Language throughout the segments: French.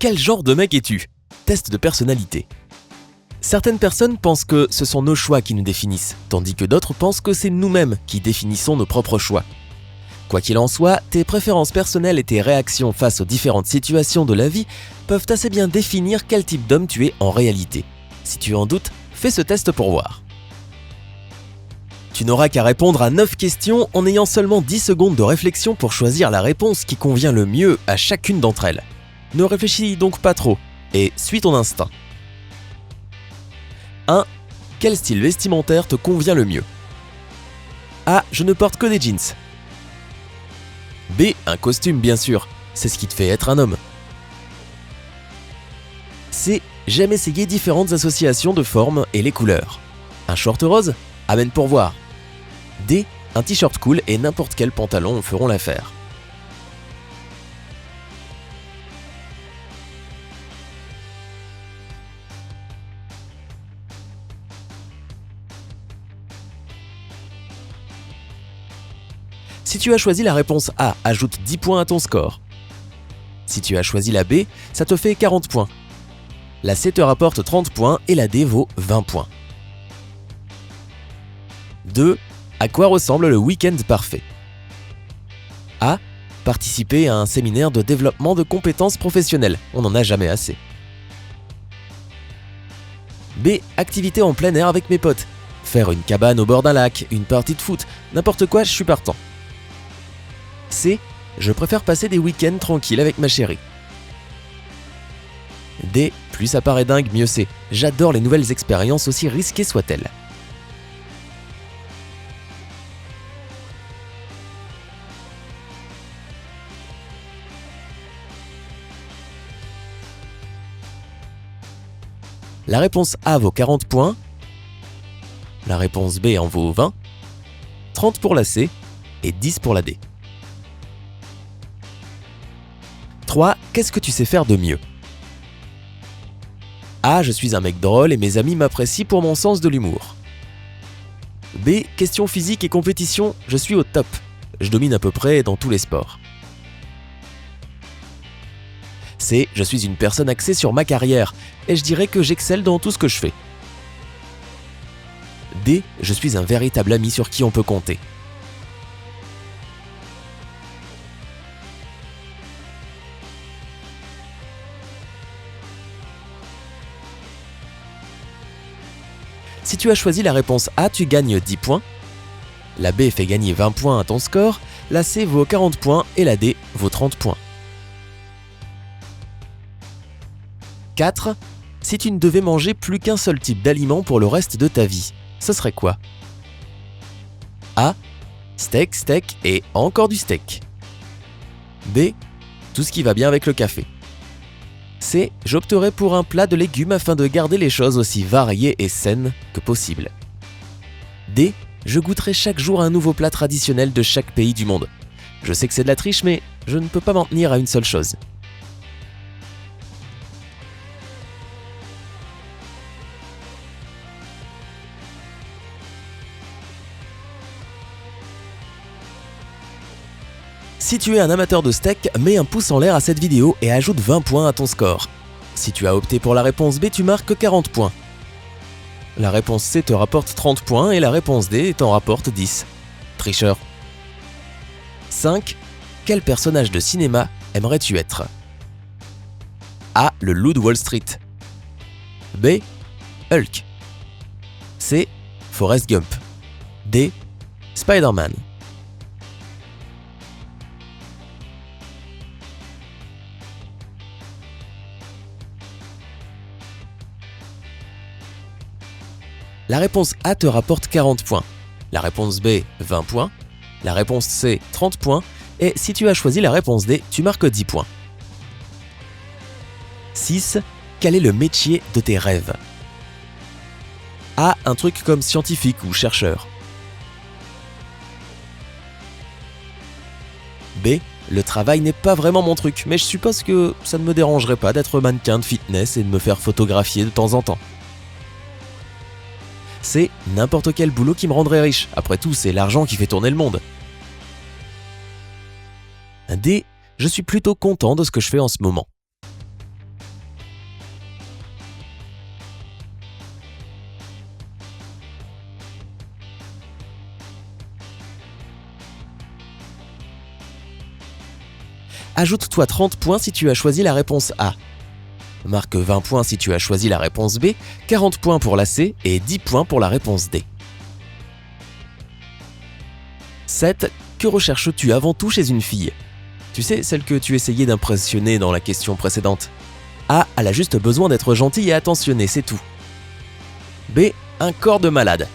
Quel genre de mec es-tu? Test de personnalité. Certaines personnes pensent que ce sont nos choix qui nous définissent, tandis que d'autres pensent que c'est nous-mêmes qui définissons nos propres choix. Quoi qu'il en soit, tes préférences personnelles et tes réactions face aux différentes situations de la vie peuvent assez bien définir quel type d'homme tu es en réalité. Si tu en doutes, fais ce test pour voir. Tu n'auras qu'à répondre à 9 questions en ayant seulement 10 secondes de réflexion pour choisir la réponse qui convient le mieux à chacune d'entre elles. Ne réfléchis donc pas trop et suis ton instinct. 1. Quel style vestimentaire te convient le mieux? A. Je ne porte que des jeans. B. Un costume bien sûr, c'est ce qui te fait être un homme. C. J'aime essayer différentes associations de formes et les couleurs. Un short rose? Amène pour voir. D. Un t-shirt cool et n'importe quel pantalon feront l'affaire. Si tu as choisi la réponse A, ajoute 10 points à ton score. Si tu as choisi la B, ça te fait 40 points. La C te rapporte 30 points et la D vaut 20 points. 2. À quoi ressemble le week-end parfait? A. Participer à un séminaire de développement de compétences professionnelles. On n'en a jamais assez. B. Activité en plein air avec mes potes. Faire une cabane au bord d'un lac, une partie de foot, n'importe quoi, je suis partant. C. Je préfère passer des week-ends tranquilles avec ma chérie. D. Plus ça paraît dingue, mieux c'est. J'adore les nouvelles expériences aussi risquées soient-elles. La réponse A vaut 40 points, la réponse B en vaut 20, 30 pour la C et 10 pour la D. 3. Qu'est-ce que tu sais faire de mieux? A. Je suis un mec drôle et mes amis m'apprécient pour mon sens de l'humour. B. Question physique et compétition, je suis au top. Je domine à peu près dans tous les sports. C. Je suis une personne axée sur ma carrière et je dirais que j'excelle dans tout ce que je fais. D. Je suis un véritable ami sur qui on peut compter. Si tu as choisi la réponse A, tu gagnes 10 points. La B fait gagner 20 points à ton score, la C vaut 40 points et la D vaut 30 points. 4. Si tu ne devais manger plus qu'un seul type d'aliment pour le reste de ta vie, ce serait quoi? A. Steak, steak et encore du steak. B. Tout ce qui va bien avec le café. C. J'opterais pour un plat de légumes afin de garder les choses aussi variées et saines que possible. D. Je goûterai chaque jour un nouveau plat traditionnel de chaque pays du monde. Je sais que c'est de la triche, mais je ne peux pas m'en tenir à une seule chose. Si tu es un amateur de steak, mets un pouce en l'air à cette vidéo et ajoute 20 points à ton score. Si tu as opté pour la réponse B, tu marques 40 points. La réponse C te rapporte 30 points et la réponse D t'en rapporte 10. Tricheur. 5. Quel personnage de cinéma aimerais-tu être? A. Le loup de Wall Street. B. Hulk. C. Forrest Gump. D. Spider-Man. La réponse A te rapporte 40 points, la réponse B 20 points, la réponse C 30 points et si tu as choisi la réponse D, tu marques 10 points. 6. Quel est le métier de tes rêves? A. Un truc comme scientifique ou chercheur. B. Le travail n'est pas vraiment mon truc, mais je suppose que ça ne me dérangerait pas d'être mannequin de fitness et de me faire photographier de temps en temps. C. N'importe quel boulot qui me rendrait riche. Après tout, c'est l'argent qui fait tourner le monde. D. Je suis plutôt content de ce que je fais en ce moment. Ajoute-toi 30 points si tu as choisi la réponse A. Marque 20 points si tu as choisi la réponse B, 40 points pour la C et 10 points pour la réponse D. 7. Que recherches-tu avant tout chez une fille? Tu sais, celle que tu essayais d'impressionner dans la question précédente. A. Elle a juste besoin d'être gentille et attentionnée, c'est tout. B. Un corps de malade.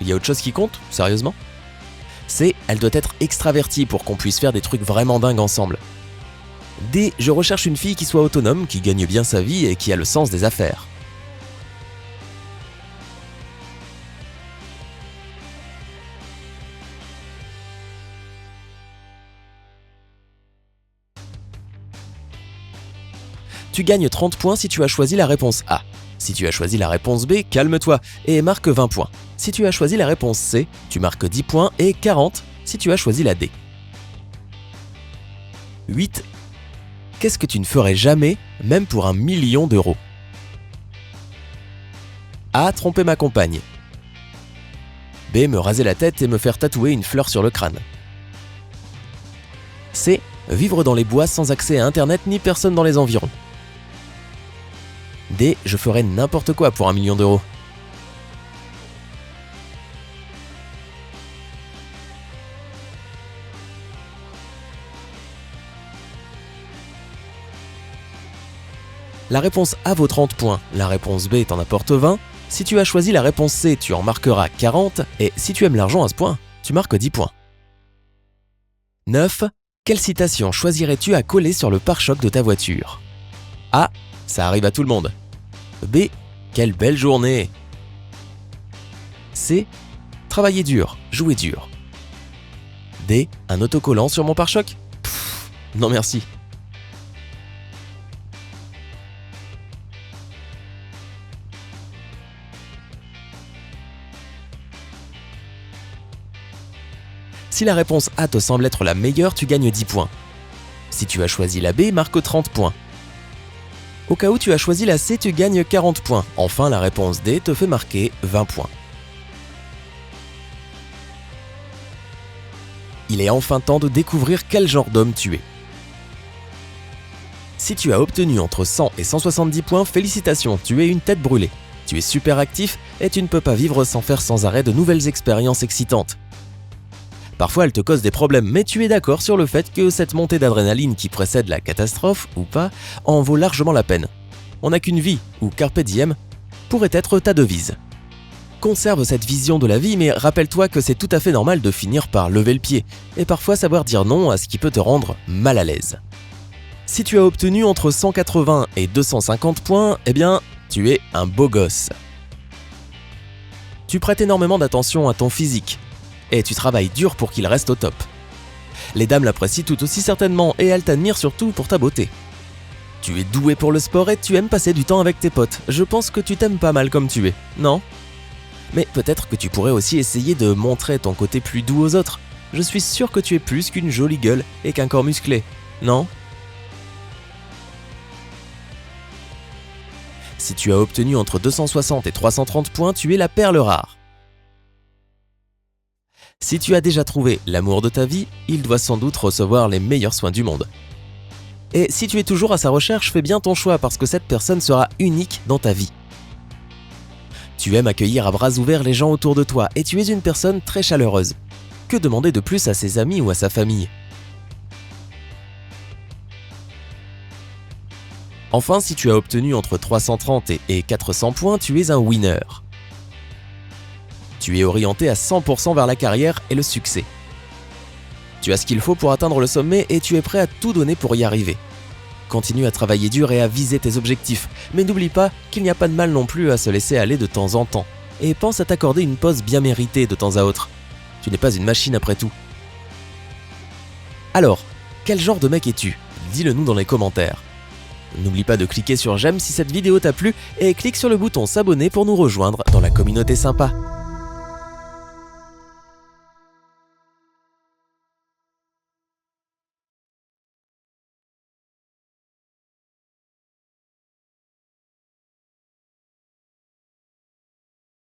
Il y a autre chose qui compte, sérieusement? C. Elle doit être extravertie pour qu'on puisse faire des trucs vraiment dingues ensemble. D. Je recherche une fille qui soit autonome, qui gagne bien sa vie et qui a le sens des affaires. Tu gagnes 30 points si tu as choisi la réponse A. Si tu as choisi la réponse B, calme-toi et marque 20 points. Si tu as choisi la réponse C, tu marques 10 points et 40 si tu as choisi la D. 8. Qu'est-ce que tu ne ferais jamais, même pour 1 million d'euros? A. Tromper ma compagne. B. Me raser la tête et me faire tatouer une fleur sur le crâne. C. Vivre dans les bois sans accès à internet ni personne dans les environs. D. Je ferais n'importe quoi pour 1 million d'euros. La réponse A vaut 30 points, la réponse B t'en apporte 20. Si tu as choisi la réponse C, tu en marqueras 40. Et si tu aimes l'argent à ce point, tu marques 10 points. 9. Quelle citation choisirais-tu à coller sur le pare-choc de ta voiture? A. Ça arrive à tout le monde. B. Quelle belle journée. C. Travailler dur, jouer dur. D. Un autocollant sur mon pare-choc? Non merci. Si la réponse A te semble être la meilleure, tu gagnes 10 points. Si tu as choisi la B, marque 30 points. Au cas où tu as choisi la C, tu gagnes 40 points. Enfin, la réponse D te fait marquer 20 points. Il est enfin temps de découvrir quel genre d'homme tu es. Si tu as obtenu entre 100 et 170 points, félicitations, tu es une tête brûlée. Tu es super actif et tu ne peux pas vivre sans faire sans arrêt de nouvelles expériences excitantes. Parfois, elle te cause des problèmes, mais tu es d'accord sur le fait que cette montée d'adrénaline qui précède la catastrophe, ou pas, en vaut largement la peine. On n'a qu'une vie, ou carpe diem, pourrait être ta devise. Conserve cette vision de la vie, mais rappelle-toi que c'est tout à fait normal de finir par lever le pied, et parfois savoir dire non à ce qui peut te rendre mal à l'aise. Si tu as obtenu entre 180 et 250 points, eh bien, tu es un beau gosse. Tu prêtes énormément d'attention à ton physique, et tu travailles dur pour qu'il reste au top. Les dames l'apprécient tout aussi certainement et elles t'admirent surtout pour ta beauté. Tu es doué pour le sport et tu aimes passer du temps avec tes potes. Je pense que tu t'aimes pas mal comme tu es, non? Mais peut-être que tu pourrais aussi essayer de montrer ton côté plus doux aux autres. Je suis sûr que tu es plus qu'une jolie gueule et qu'un corps musclé, non? Si tu as obtenu entre 260 et 330 points, tu es la perle rare. Si tu as déjà trouvé l'amour de ta vie, il doit sans doute recevoir les meilleurs soins du monde. Et si tu es toujours à sa recherche, fais bien ton choix parce que cette personne sera unique dans ta vie. Tu aimes accueillir à bras ouverts les gens autour de toi et tu es une personne très chaleureuse. Que demander de plus à ses amis ou à sa famille? Enfin, si tu as obtenu entre 330 et 400 points, tu es un winner. Tu es orienté à 100% vers la carrière et le succès. Tu as ce qu'il faut pour atteindre le sommet et tu es prêt à tout donner pour y arriver. Continue à travailler dur et à viser tes objectifs, mais n'oublie pas qu'il n'y a pas de mal non plus à se laisser aller de temps en temps. Et pense à t'accorder une pause bien méritée de temps à autre. Tu n'es pas une machine après tout. Alors, quel genre de mec es-tu? Dis-le nous dans les commentaires. N'oublie pas de cliquer sur j'aime si cette vidéo t'a plu et clique sur le bouton s'abonner pour nous rejoindre dans la communauté sympa.